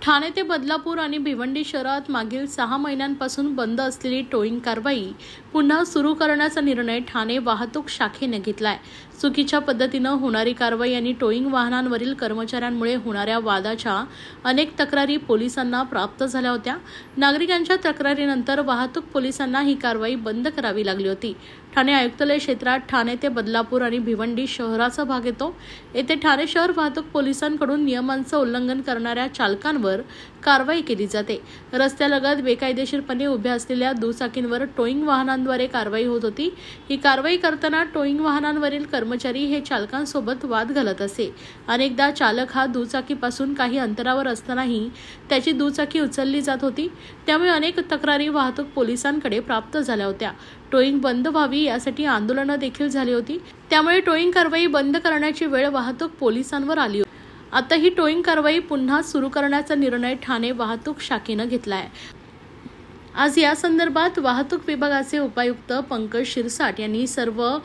ठाणे ते बदलापूर आणि भिवंडी शहरात मागील 6 महिन्यांपासून बंद असलेली टोईंग कारवाई पुन्हा सुरू करण्याचा निर्णय ठाणे वाहतूक शाखेने घेतलाय। चुकीच्या पद्धतीने होणारी कारवाई आणि टोईंग वाहनांवरील कर्मचाऱ्यांमुळे होणाऱ्या वादाच्या अनेक तक्रारी पोलिसांना प्राप्त झाल्या होत्या। नागरिकांच्या तक्रारीनंतर वाहतूक पोलिसांना ही कारवाई बंद करावी लागली होती। ठाणे आयुक्तालय क्षेत्रात ठाणे ते बदलापूर आणि भिवंडी शहराचा भाग येतो। येथे ठाणे शहर वाहतूक पोलिसांकडून नियमांचे उल्लंघन करणाऱ्या चालकांवर कारवाई केली जाते। रस्त्यालगत बेकायदेशीरपणे उभ्या असलेल्या दुचाकींवर टोईंग वाहनांद्वारे कारवाई होत होती। ही कारवाई करताना टोईंग वाहनांवरील कर्मचारी हे चालकांसोबत वाद घालत असे। अनेकदा चालक हा दुचाकीपासून काही अंतरावर असतानाही त्याची दुचाकी उचलली जात होती। त्यामुळे अनेक तक्रारी वाहतूक पोलिसांकडे प्राप्त झाल्या होत्या। टोईंग बंद व्हावी यासाठी आंदोलने देखील झाली होती। त्यामुळे टोईंग कारवाई बंद करण्याची वेळ वाहतूक पोलिसांवर आली होती। आता ही टोईंग कारवाई पुन्हा सुरू करण्याचा निर्णय ठाणे वाहतूक शाखेने घेतला आहे। आज या संदर्भात वाहतूक विभागाचे उपायुक्त पंकज शिरसाट यांनी सर्व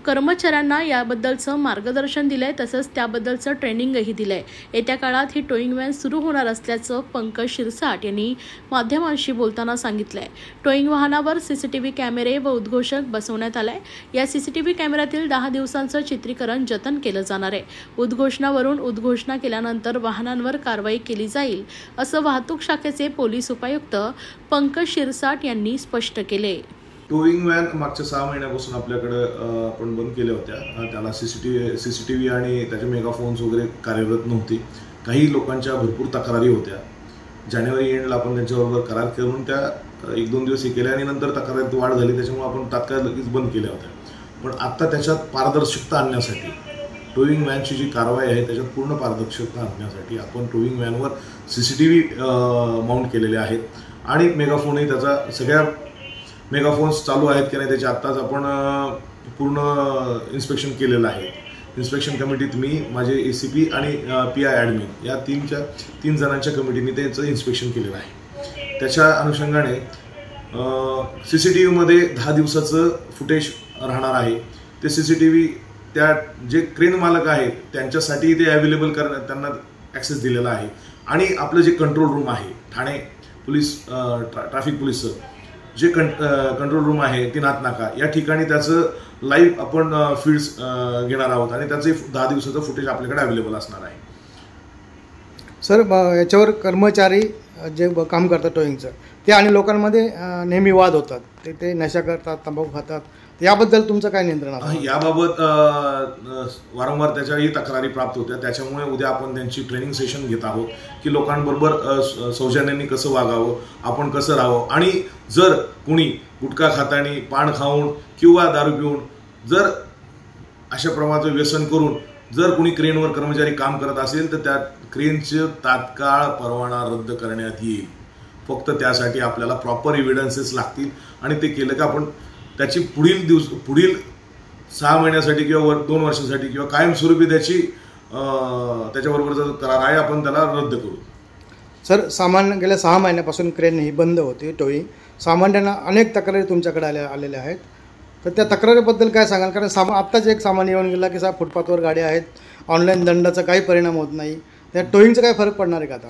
कर्मचाऱ्यांना याबद्दलचं मार्गदर्शन दिलंय, तसंच त्याबद्दलचं ट्रेनिंगही दिलंय। येत्या काळात ही टोईंग व्हॅन सुरू होणार असल्याचं पंकज शिरसाट यांनी माध्यमांशी बोलताना सांगितलंय। टोईंग वाहनावर सीसीटीव्ही कॅमेरे व उद्घोषक बसवण्यात आलाय। या सीसीटीव्ही कॅमेऱ्यातील 10 दिवसांचं चित्रीकरण जतन केलं जाणार आहे। उद्घोषणावरून उद्घोषणा केल्यानंतर वाहनांवर कारवाई केली जाईल, असं वाहतूक शाखेचे पोलीस उपायुक्त पंकज शिरसाट यांनी स्पष्ट केले। टोईंग व्हॅन मागच्या 6 महिन्यापासून आपल्याकडे आपण बंद केल्या होत्या। त्याला सीसीटीव्ही आणि त्याचे मेगाफोन्स वगैरे कार्यरत नव्हते। काही लोकांच्या भरपूर तक्रारी होत्या। जानेवारी एंडला आपण त्यांच्याबरोबर करार करून त्या 1-2 दिवस हे केल्या आणि नंतर तक्रारीत वाढ झाली, त्याच्यामुळे आपण तात्काळ लगेच बंद केल्या होत्या। पण आता त्याच्यात पारदर्शकता आणण्यासाठी टोईंग व्हॅनची जी कारवाई आहे त्याच्यात पूर्ण पारदर्शकता आणण्यासाठी आपण टोईंग व्हॅनवर सीसीटीव्ही माउंट केलेले आहेत आणि मेगाफोनही त्याचा सगळ्या मेगाफोन्स चालू आहेत की नाही त्याची आत्ताच आपण पूर्ण इन्स्पेक्शन केलेलं आहे। इन्स्पेक्शन कमिटीत मी, माझे ACP आणि PI ॲडमिन या 3 जणांच्या कमिटीने त्याचं इन्स्पेक्शन केलेलं आहे। त्याच्या अनुषंगाने CCTVमध्ये 10 दिवसाचं फुटेज राहणार आहे। ते CCTV त्या जे क्रेन मालक आहेत त्यांच्यासाठी ते अवेलेबल करण्यात त्यांना ॲक्सेस दिलेला आहे। आणि आपलं जे कंट्रोल रूम आहे ठाणे पोलीस ट्रॅफिक पोलीसचं जे कंट्रोल रूम आहे तीनाथ नाका या ठिकाणी त्याचं लाईव्ह आपण फीड्स घेणार आहोत आणि त्याचे 10 दिवसाचं फुटेज आपल्याकडे अवेलेबल असणार आहे। सर, याच्यावर कर्मचारी जे काम करतात टोईंगचं ते आणि लोकांमध्ये नेहमी वाद होतात, ते नशा करतात, तंबाखू खातात, याबद्दल तुमचं काय नियंत्रण आहे? याबाबत वारंवार त्याच्याही तक्रारी प्राप्त होत्या। त्याच्यामुळे उद्या आपण त्यांची ट्रेनिंग सेशन घेत आहोत की लोकांबरोबर सौजन्याने कसं वागावं, आपण कसं राहावं आणि जर कुणी गुटखा खातानी, पान खाऊन किंवा दारू पिऊन जर अशा प्रमाणाचं व्यसन करून जर कुणी क्रेनवर कर्मचारी काम करत असेल तर त्या क्रेनचे तात्काळ परवाना रद्द करण्यात येईल। फक्त त्यासाठी आपल्याला प्रॉपर एव्हिडन्सेस लागतील आणि ते केलं का आपण त्याची पुढील 6 महिन्यासाठी किंवा 2 वर्षांसाठी किंवा कायमस्वरूपी त्याच्याबरोबर जो करार आहे आपण त्याला रद्द करू। सर, गेल्या 6 महिन्यापासून क्रेन ही बंद होती टोईंग। सामान्यांना अनेक तक्रारी तुमच्याकडे आलेल्या आहेत, तर त्या तक्रारीबद्दल काय सांगाल? कारण आत्ताच एक सामान्य येऊन गेला की साहेब फुटपाथवर गाड्या आहेत, ऑनलाईन दंडाचा काही परिणाम होत नाही, त्या टोईंगचा काय फरक पडणार आहे का? आता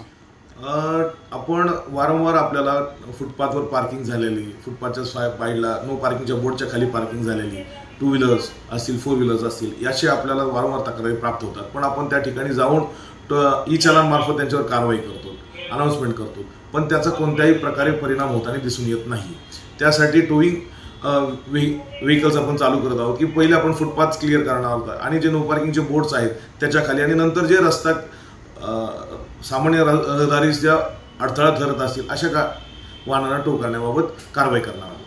आपण वारंवार आपल्याला फुटपाथवर पार्किंग झालेली, फुटपाथच्या साईडला नो पार्किंगच्या बोर्डच्या खाली पार्किंग झालेली, 2 व्हीलर्स असतील, 4 व्हीलर्स असतील, याची आपल्याला वारंवार तक्रारी प्राप्त होतात। पण आपण त्या ठिकाणी जाऊन ई-चलन मार्फत त्यांच्यावर कारवाई करतो, अनाउन्समेंट करतो, पण त्याचा कोणत्याही प्रकारे परिणाम होताना दिसून येत नाही। त्यासाठी टोईंग व्हेकल्स आपण चालू करत आहोत की पहिले आपण फुटपाथ क्लिअर करणार आहोत आणि जे नो पार्किंगचे बोर्ड्स आहेत त्याच्या खाली आणि नंतर जे रस्ता सामान्य रहदारीस ज्या अडथळा ठरत असतील अशा वाहनांना टो करण्याबाबत कारवाई करणार आहोत।